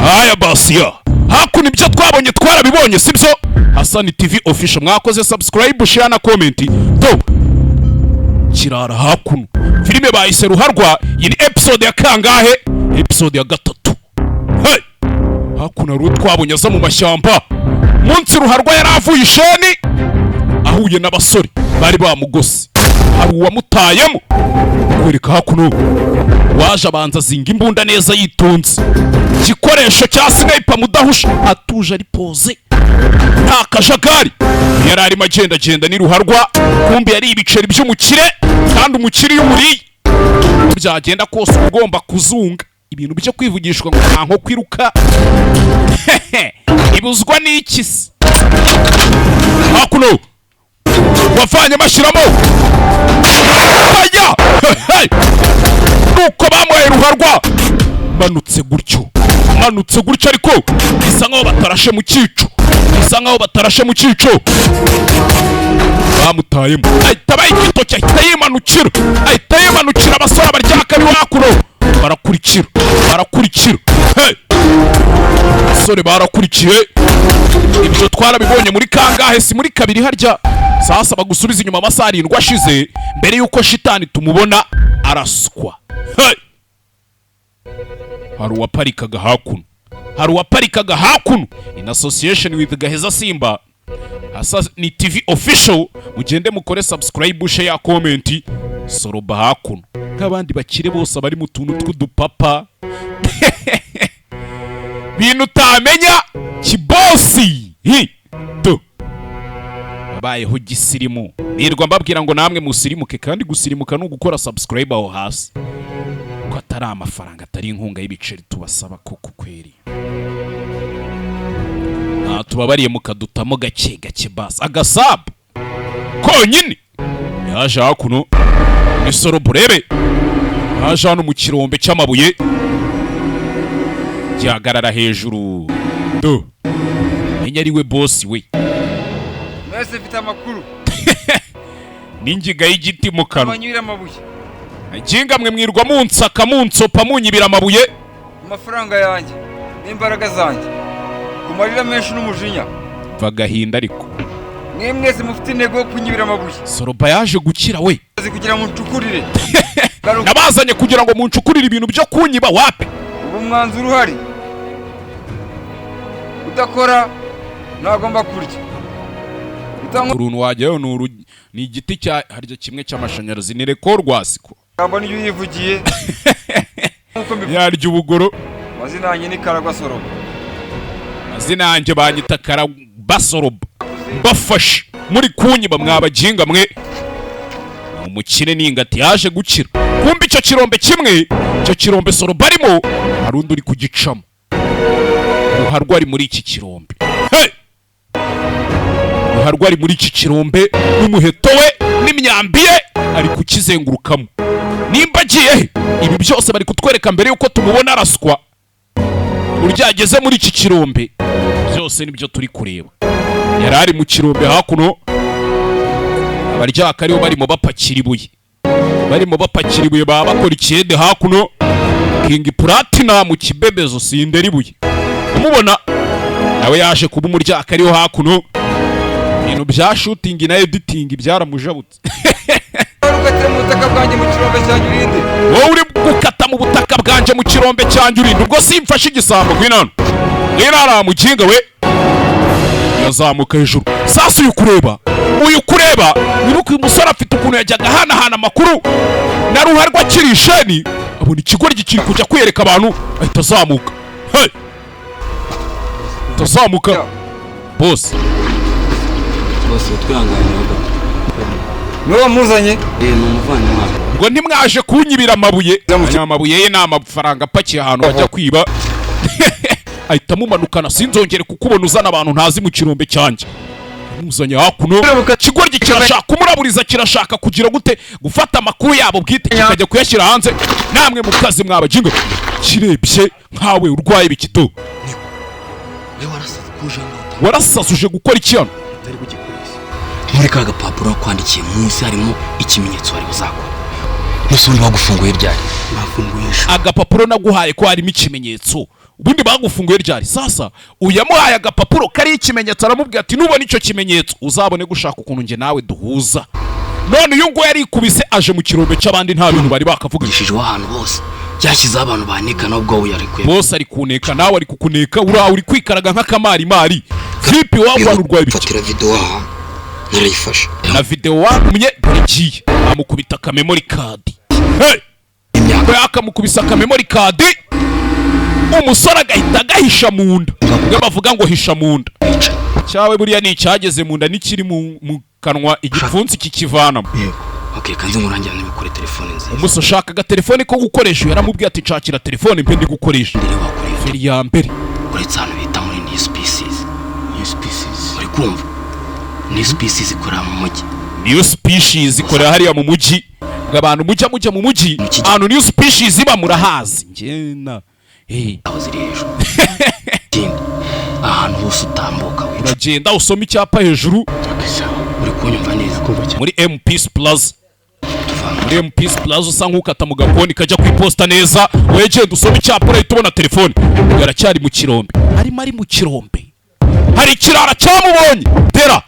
Aya basiya hakuno ibyo twabonye twarabibonye sibyo. Hassan TV official mwakoze subscribe share na comment do kirara hakuno filime bayise Ruharwa iyi episode ya kangahe? Episode ya 3. Hey hakuno ru twabonye aza mu mashyamba munsi Ruharwa yaravuye isheni ahuye n'abasore bari bamugose hari uwamutayemo kwereka hakuno waje abanza zinga imbunda neza yitonze gikoresho cya sniper mudahusha atuje ari pose nta kajagari yari arimo agenda ni Ruharwa kumbi yari ibiceri by'umukire kandi umukire y'umuriye byagenda kose ugomba kuzunga ibintu byo kwivugishwa ngo ntanko kwiruka ibuzwa n'iki se hakuno wafanye mashyiramo aya nuko bamwaye Ruharwa manutse gutyo ariko bisa nkaho batarashe mu cyico bamutayemo ahita bayigitoki ahita yimanukira abasore baryaka biwakuno barakurikira abasore barakurikiye ibyo twarabibonye muri kangahe si muri kabiri harya sasa bagusubiza inyuma amasaha 7 ashize mbere yuko shitani tumubona arasukwa. Hari uwaparikaga hakuno in association with Gaheza Simba. Hassan TV official mugende mukore subscribe share comment soroba hakuno nk'abandi bakire bose bari mu tuntu tw'udupapa bintu utamenya kibosi do babayeho gisirimu nirwa mbabwira ngo namwe musirimuke kandi gusirimuka no gukora subscribe aho hasi ko atari amafaranga atari inkunga y'ibiceri tubasaba koko kweri tubabariye mukadutamo gake basa agasabu konyine yaje hakuno misoro burebe yaje hano mu kirombe cy'amabuye gihagarara hejuru do menya ari we boss we mwese mfite amakuru ningiga y'igiti mu kanwa abanyura amabuye akinga mwe mwirwa munsaka munsopa munyibira amabuye amafaranga yanjye n'imbaraga zanjye kumarira menshi n'umujinya vagahinda ariko mwese mufite intego yo kunyibira amabuye Soroba yaje gukira we kugira ngo ncukurire nabazanye kugira ngo muncukurire ibintu byo kunyiba wapi ubu mwanzuro uhari udakora ntagomba kurya uruntu wajyayo ni igiti cya harya kimwe cy'amashanyarazi ni rekorwasiko abo niyo yivugiye yarya ubugoro mazina yanjye ni Karagwa Soroba mazina yanjye banyita Karagwa Soroba bafashe muri kunyiba mwabaginga mwe umukine n'ingati yaje gukira kumbi icyo kirombe Soroba arimo hari undi uri kugicamo Ruharwa ari muri iki kirombe Ruharwa ari muri iki kirombe n'umuheto we n'imyambi ye ari kukizengurukamo nimba agiye ibi byose bari kutwereka mbere yuko tumubona araswa uryageze muri iki kirombe byose nibyo turi kureba yari ari mu kirombe hakuno abaryaka aribo barimo bapakira ibuye baba bakora ikiyede hakuno King Platinum kibebezo sindera ibuye umubona nawe yaje kuba umuryaka ariho hakuno ibintu bya shooting na editing byaramujabutse wowe uri gukata mu butaka bwanje mu kirombe cyanjye urinde ubwo simfashe igisambo gwinano aramuginga we yazamuka hejuru sasa uyu kureba nibuka uyu musore afite ukuntu yajyaga hana amakuru na Ruharwa akiri isheni abona ikigoryi kiri kujya kwereka abantu ahita azamuka tazamuka boss utwihanganira niwe wamuzanye ni umuvandimwe ngo ntimwaje kunyibira amabuye ye n'amafaranga apakiye ahantu bajya kwiba ahita mumanukana sinzongere kukubona uzana abantu ntazi mu kirombe cyanjye muzanye hakuno kigoryi kirashaka kumuraburiza kirashaka kugira gute gufata amakuru yabo bwite kikajya kuyashyira hanze namwe mu kazi mwabaginga kirebye nkawe urwaye bikito warasazuje gukora iki hano muri ka gapapuro kwandikiye munsi harimo ikimenyetso wari uzakora musuri bagufunguye ryari agapapuro naguhaye ko harimo ikimenyetso ubundi bagufunguye ryari sasa uyamuhaye agapapuro kari ikimenyetso aramubwira ati nubona icyo kimenyetso uzabone gushaka ukuntu nge nawe duhuza none uyu ngo yari ikubise aje mu kirombe cy'abandi nta bintu bari bakavugishijwe ahantu bose byashyizeho abantu banika nubwo we yarikuye bose ari kuneka nawe ari kukuneka uri kwikaraga nk'akamarimari Filipe wabana urwaye bike fatira video aha narayifashe na video wamye igiye amukubita ka memory card hey imyaka yakamukubisa ka memory card umusore agahita gahisha munda bavuga ngo hisha munda cyawe buriya ni cyageze munda nikiri mu kanwa igipfunsi kikivanamo okay kanze ngurangira n'ibikore telefone nziza umuso shaka ga telefone ko gukoresha yaramubwiye ati cakira telefone mpe ndi gukoresha feri ya mbere uretse hano bita muri new species uri kumva new species ikora mu mujyi new species ikora hariya mu mujyi abantu mujya mu mujyi ahantu new species iba murahazi ngena abaziri hejuru ahantu hose utambuka uragenda usoma icyapa hejuru uri kunyumva neza muri MPS Plus muri MPS Plus usa nk'ukata mu gakoni kajya ku iposta neza wegenda usoma icyapa urahita ubona telefone yaracyari mu kirombe ari mu kirombe hari ikirara cyamubonye tera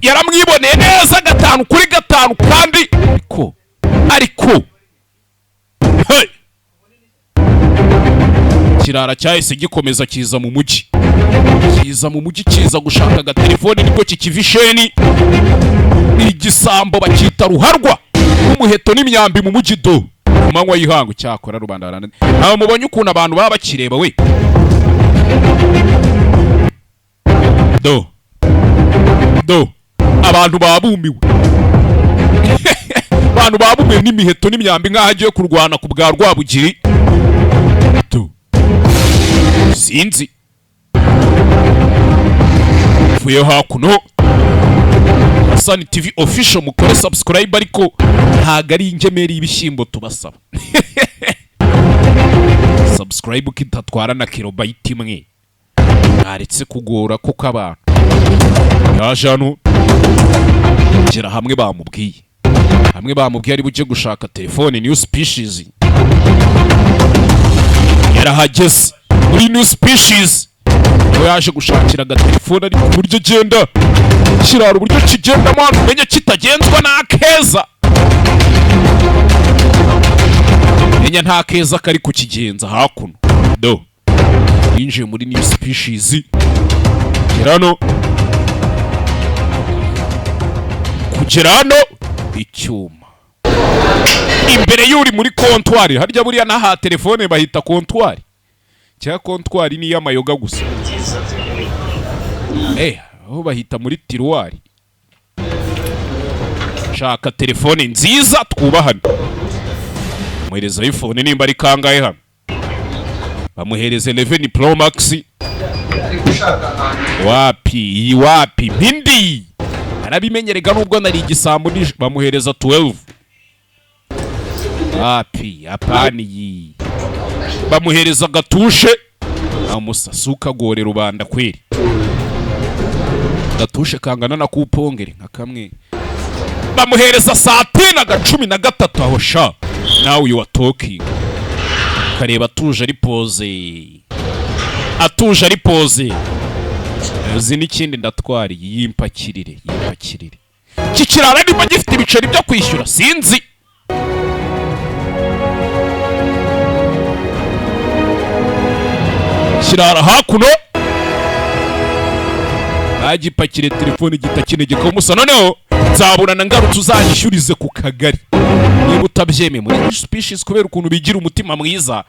yaramwiboneye neza 5 kuri 5 kandi ariko hey kirara cyahise gikomeza kiza mu mujyi kiza gushaka ga telefone niko kikivisheni igisambo bakita ruharwa umuheto n'imyambi mu mujyi do kumanywa yihangu cyakora rubanda barana aba mubonye ukuntu abantu baba bakireba we do abantu babumiwe abantu babumiwe n'imiheto n'imyambi nk'aho agiye kurwana ku bwa Rwabugiri sinzi vuye hakuno Hassan TV official mukore subscribe ariko ntago ari ingemeri y'ibishyimbo tubasaba subscribe kitatwara na kilobyte imwe aretse kugora ko kabana yaje hano gera hamwe bamubwiye ari buje gushaka telefone new species yarahageze muri new species yaje gushakira ga telefone ari ku buryo genda kiraro uburyo kigenda mwana menye kitagenzwa na keza menya nta keza kari kukigenza hakuno do yinjiye muri new species kirano kugerano icyuma imbere y'uri muri comptoir harya buriya naha telefone bahita comptoir cya comptoir ni y'amayoga gusa aho bahita muri tiroir shaka telefone nziza twubahana muhereza iPhone nimba ari kangahe hano bamuhereze 11 Pro Max wapi mpindi arabimenyerega nubwo nari igisambo bamuhereza 12 apani bamuhereza gatushe amusasuka gore rubanda kweri gatushe kangana na kupongere nka kamwe bamuhereza satina ga 13 aho sha nawe uyu watoki kareba atuje ari pose uzi n'ikindi ndatwari yimpakirire kikirara niba gifite ibiceri byo kwishyura sinzi kirara hakuno bagipakire telefone gitakinegeka umusa noneho nzaburana ngarutse uzanyishyurize ku kagari niba utabyeme muri species kubera ukuntu bigira umutima mwiza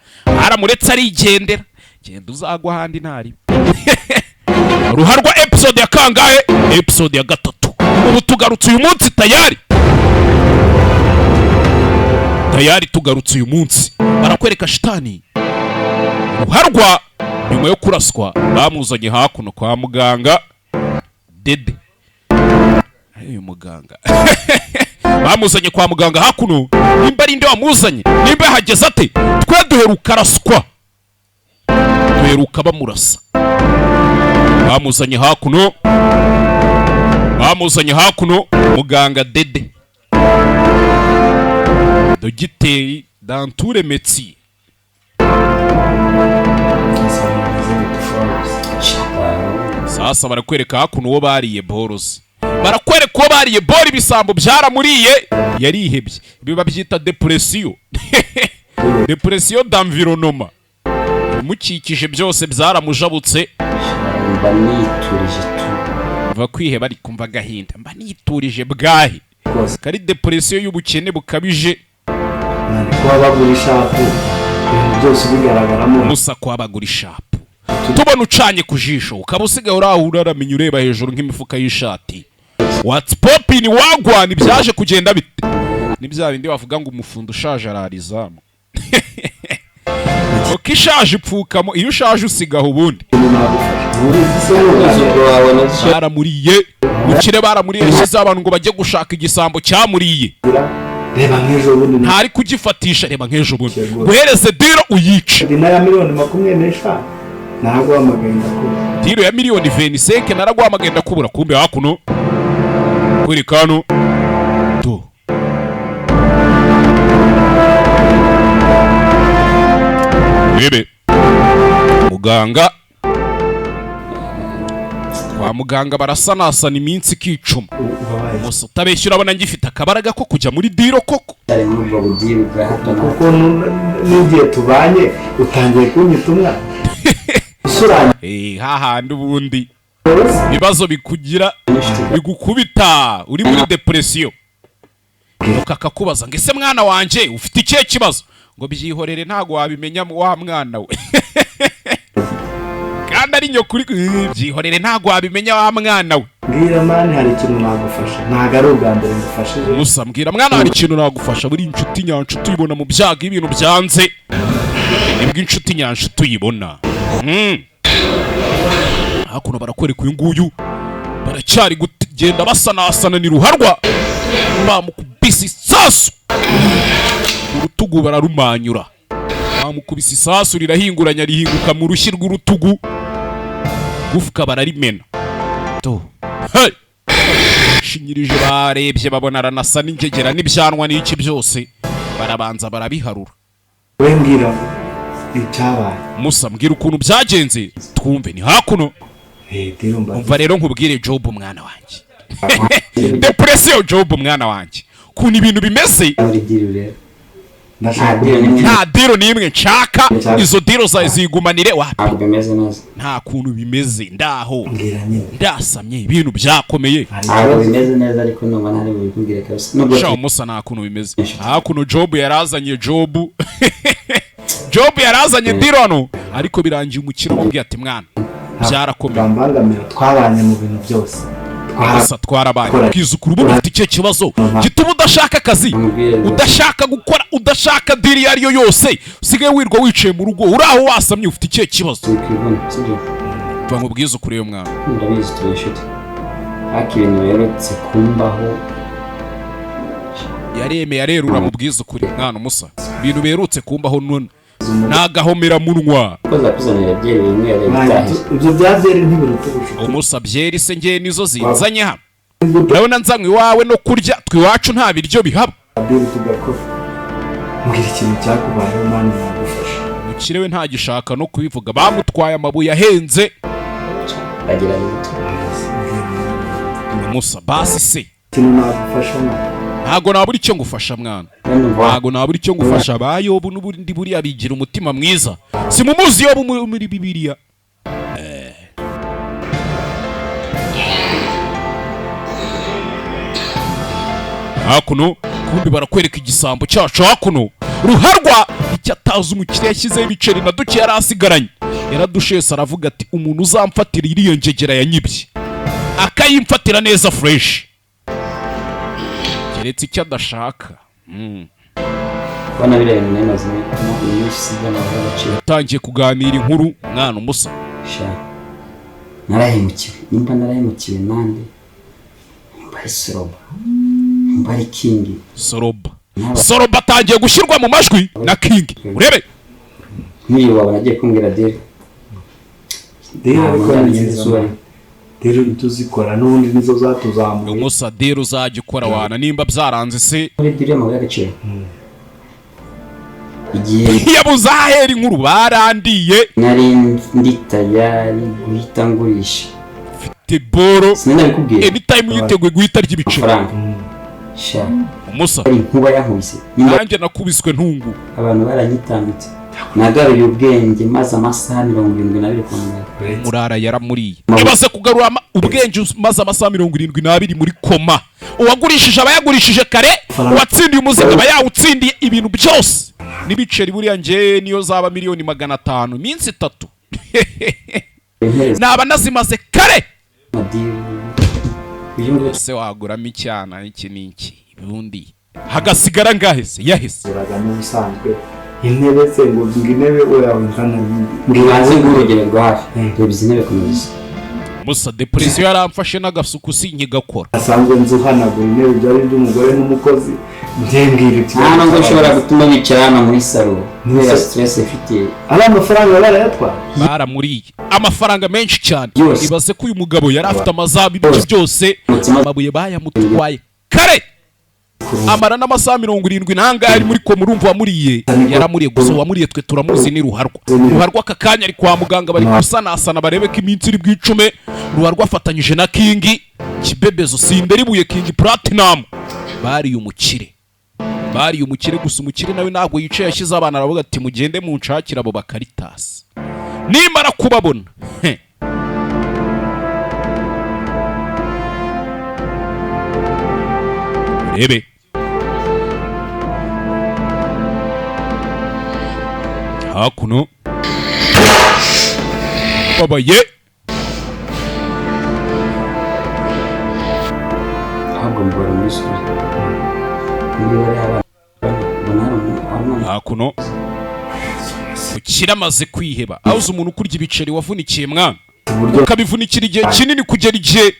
aramuretse arigendera genda uzagwa handi ntari ruharwa episode ya kangahe episode ya 3 ubu tugarutse uyu munsi tayari tugarutse uyu munsi barakwereka shitani ruharwa nyuma yo kuraswa bamuzanye hakuno kwa muganga dede uyu muganga bamuzanye kwa muganga hakuno nimba ari nde wamuzanye nimba hageze ate twe duheruka raswa duheruka bamurasa bamuzanye hakuno muganga dede dogiteri dans tous les métiers sasa barakwereka hakuno uwo bariye borozi, barakwereka uwo bariye boro ibisambo byaramuriye yarihebye, biba byita depression depression d'environnement, mukikije byose byaramujabutse, mba niturije tu va kwiheba ari kumva gahinda, mba niturije bwahi kari depression y'ubukene bukabije, kuba bagura ishapu ibintu byose bigaragaramo Musa kwa bagura ishapu, tubona ucanye ku jisho ukaba usigaye urahura uramenye ureba hejuru nk'imifuka y'ishati, what's popping wagwa nibyaje kugenda bite, nibya bindi bavuga ngo umufundo ushaje ararizamu uko ishaje ipfukamo, iyo ushaje usigaho ubundi baramuriye mukire, baramuriye yashyizeho abantu ngo bajye gushaka igisambo cyamuriye, reba nk'ejo bundi ntari kugifatisha, reba nk'ejo bundi guhereze diro uyice, dina ya miliyoni 25 naraguhamagaye ndakubura, diro ya miliyoni 25 naraguhamagaye ndakubura, kumbe hakuno kuri kano tu bebe muganga kwa muganga barasanasana iminsi kicuma, Musa utabeshya urabona ngifite akabaraga ko kujya muri diro koko, ari muri ubwo budiri bwa hato na kuko n'igihe tubanye utangiye kunyita umwana usuranye hahandi ubundi ibibazo bikugira bigukubita uri muri depression, ukakakubaza ngo ese mwana wanje ufite ikihe kibazo, ngo byihorere ntago wabimenya wa mwana we kandi ari nyokuri, byihorere ntago wabimenya wa mwana we, mbwira mani hari ikintu nagufasha, ntago ari ubwa mbere ngufashije, Musa mbwira mwana hari ikintu nagufasha, buri inshuti nyanshuti uyibona mu byago ibintu byanze, nibwo inshuti nyanshuti uyibona. Hakuno barakwereka uyu nguyu baracyari kugenda basanasana ni ruharwa, bamukubise isasu urutugu bararumanyura, bamukubise isasu rirahinguranya rihinguka mu rushyi rw'urutugu, gufwa bararimena to hey shinyirije, barebye babona aranasa n'ingegera n'ibyanwa n'iki byose, barabanza barabiharura. we mbwira icyabaye, Musa mbwira ukuntu byagenze twumve, ni hakuno umva rero nkubwire Job umwana wanjye depression Job umwana wanjye, ukuntu ibintu bimeze muri diri rero nta diro n'imwe nshaka, izo diro zigumanire wapi, ntabwo bimeze neza, nta kuntu bimeze, ndaho mbwira nyine ndasamye ibintu byakomeye, ntabwo bimeze neza ariko numva ntari bubikubwire kabisa, nubwo shaho Musa nta kuntu bimeze. Hakuno Job yarazanye Job yarazanye diro hano, ariko birangiye umukiro mubwiye ati mwana byarakomeye, bambangamira twabanye mu bintu byose, Musa twarabanye bwiza ukuri ubu ufite icyo kibazo gituma udashaka akazi, udashaka gukora, udashaka diri iyo ari yo yose, usigaye wirwa wicaye mu rugo uri aho wasamye, ufite icyo kibazo, va mu bwiza ukuri yo mwana, ndabizi turi inshuti, ariko ibintu biherutse kumbaho yaremeye arerura mu bwiza ukuri mwana Musa, ibintu biherutse kumbaho none nagahomera munwa, koza kuzanira byeri bimwe yarabitahiye, ibyo byabyeri ntibiruta ubushuti, Umusa byeri se ngiye nizo zinzanye hano, urabona nzanywe iwawe no kurya, twiwacu nta biryo bihaba, abiri tugakora, mbwira ikintu cyakubayeho mani nagufasha, umukire we ntagishaka no kubivuga, bamutwaye amabuye ahenze, bagira n'ibiti, Musa basi se ikintu nagufasha mani, ntago nabura icyo ngufasha mwana, ntago nabura icyo ngufasha, ba Yobu n'ubundi buriya bigira umutima mwiza, si mumuzi Yobu muri Bibiliya, hakuno kumbi barakwereka igisambo cyacu, hakuno ruharwa icyo atazi umukire yashyizeho ibiceri na duke yari asigaranye, yaradushese aravuga ati umuntu uzamfatira iriya ngegera yanyibye akayimfatira neza fresh, keretse icyo adashaka. bana bireba ibintu nemaze iminsi by'amabuye agaciro, Utangiye kuganira inkuru mwana Musa, sha narahemukiwe, nimba narahemukiwe nande, nimba ari Soroba, nimba ari Kingi, Soroba atangiye gushyirwa mu majwi na King, urebe nk'iyo wabona agiye kumbwira diri ariko ni nziza, dero tuzikora n'ubundi nizo zatuzamuye, Musa dero uzajya ukora wana, nimba byaranze se muri diri y'amabuye agaciro, igihe yabuze ahera inkuru barandiye, nari ndi tayari guhita ngurisha afite boro sinabikubwiye anytime yiteguye guhita arya ibiceri amafaranga sha umusa ari nkuba yankubise nanjye nakubiswe ntungu abantu baranyitambitse nagaruye ubwenge maze amasaha 72 kwa muganga murara yaramuriye ibaze kugarura ubwenge maze amasaha 72 muri koma uwagurishije abayagurishije kare uwatsindiye umuziga aba yawutsindiye ibintu byose n'ibiceri buriya nje niyo zaba miliyoni 500 iminsi 3 naba nazimaze kare se waguramo icyana iki n'iki ubundi hagasigara ngahese yahese uraga n'ubusanzwe intebe se ngo intebe oyawe nkana ngibanze ngurugere rwa hafi rebiza intebe komeza musa depression yaramfashe n'agasuku sinkigakora asanzwe nzuhanagura intebe byari by'umugore n'umukozi ndembwira ati nta ngo ushobora gutuma bicarana muri salo niba stress ifite ari amafaranga barayatwara baramuriye amafaranga menshi cyane ibaze ko uyu mugabo yari afite amazabi ibyo byose amabuye bayamutwaye kare amara n'amasaha 70 nanga ari muri ko murumva wamuriye yaramuriye gusa wamuriye twe turamuzi ni ruharwa akakanya ari kwa muganga bari gusanasana barebe ko iminsi iri bwicume ruharwa afatanyije na King Kibebezo sinderi buye King Platinum bari umukire gusa umukire nawe ntabwo yicaye yashyize abana aravuga ati mugende munshakira abo Bakaritas nimara kubabona rebe hakuno babaye ntabwo mbora muri suri hakuno ukiramaze kwiheba ahuze umuntu kurya ibiceri wavunikiye mwana ukabivunikira igihe kinini kugera igihe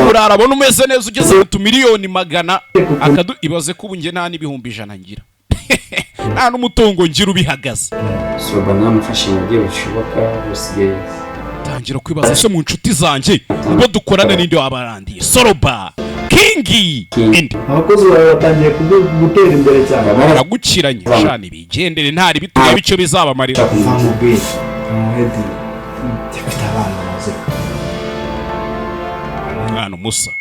urarabona umeze neza ugeze mu tumiliyoni 100 ibaze ko ubu nge nta n'ibihumbi 100 ngira nta n'umutungo ngira ubihagaze soba namufashe mu byo bishoboka busigaye tangira kwibaza se mu nshuti zanjye ubwo dukorana n'indi wabarandiye Soroba King abakozi bawe batangiye gutera imbere cyane baragukiranye shani bigendere ntari bituye bico bizabamarira mubwira muhedi tefite abana maze mwana musa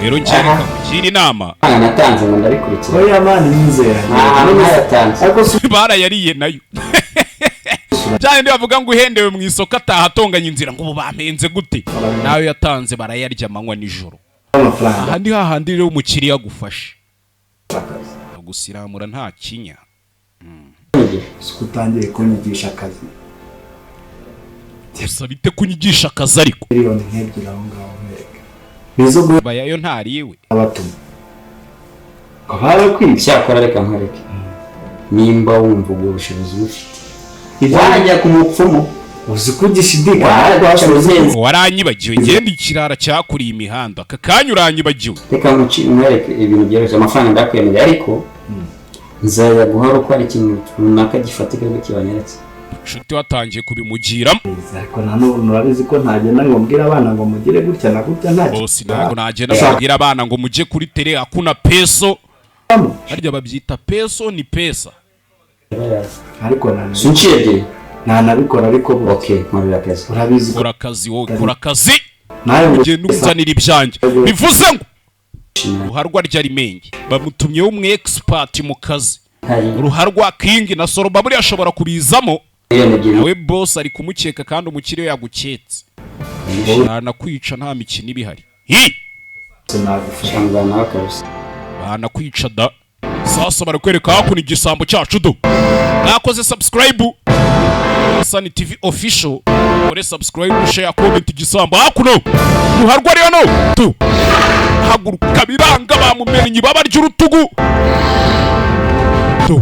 rero ngiye kugira inama natanze ngo ndabikurikira oya mani nizera ntayatanze ariko barayariye nayo cyane ndi bavuga ngo uhendewe mu isoko atahatonganya inzira ngo bampenze gute nawe yatanze barayarya amanywa nijoro aha ndi hahandi rero umukiriya agufashe agusiramura nta kinya utangiye kunyigisha akazi gusa bite kunyigisha akazi ariko miliyoni nk'ebyiri aho ngaho mwereke nizo bayayo ntariwe abatuma barakwibye cyakora reka nkareke nimba wumva ubwo bushobozi bufite wajya ku mupfumu uzi kugishidika waranyibagiwe ngende ikirara cyakuriye imihanda aka kanya uranyibagiwe reka mwereke ibintu byoroshye amafaranga ndakwemera ariko nzaya guhora uko ari ikintu runaka gifatika ngo kibanyeretse nshuti watangiye kubimugiramo ariko nanone urabizi ko ntagenda ngo mbwira abana ngo mugire gutya na gutya ntacyo bose ntabwo nagenda mbwira abana ngo mujye kuri tele hakuna peso harya babyita peso ni pesa ariko nanone ntanabikora ariko okay nkorera akazi urabizi kora akazi wowe kora akazi nawe ugenda uzanira ibyanjye bivuze ngo ruharwa ry'arimenge bamutumyeho umwe expert mu kazi ruharwa King na Soroba buri ashobora kubizamo nawe boss ari kumukeka kandi umukire yaguketse bana kwica nta mikino ibihari sinagufasha ngana akabisa bana kwica da sasa barakwereka hakuna igisambo cyacu do nakoze subscribe Sunny TV official ore subscribe share comment igisambo hakuno ruharwa rero no tu haguruka biranga bamumenye baba ry'urutugu tu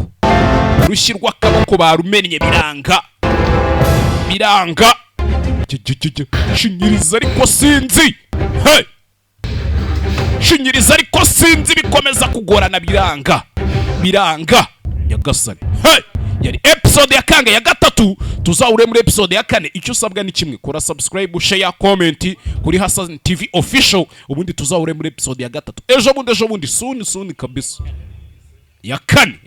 rushyirwa akaboko barumenye biranga shinyiriza ariko sinzi shinyiriza ariko sinzi bikomeza kugorana biranga yagasane yari episode ya kange ya gatatu tuzahure muri episode ya kane icyo usabwa ni kimwe kora subscribe share comment kuri Hassan TV official ubundi tuzahure muri episode ya gatatu ejo bundi soon kabisa ya kane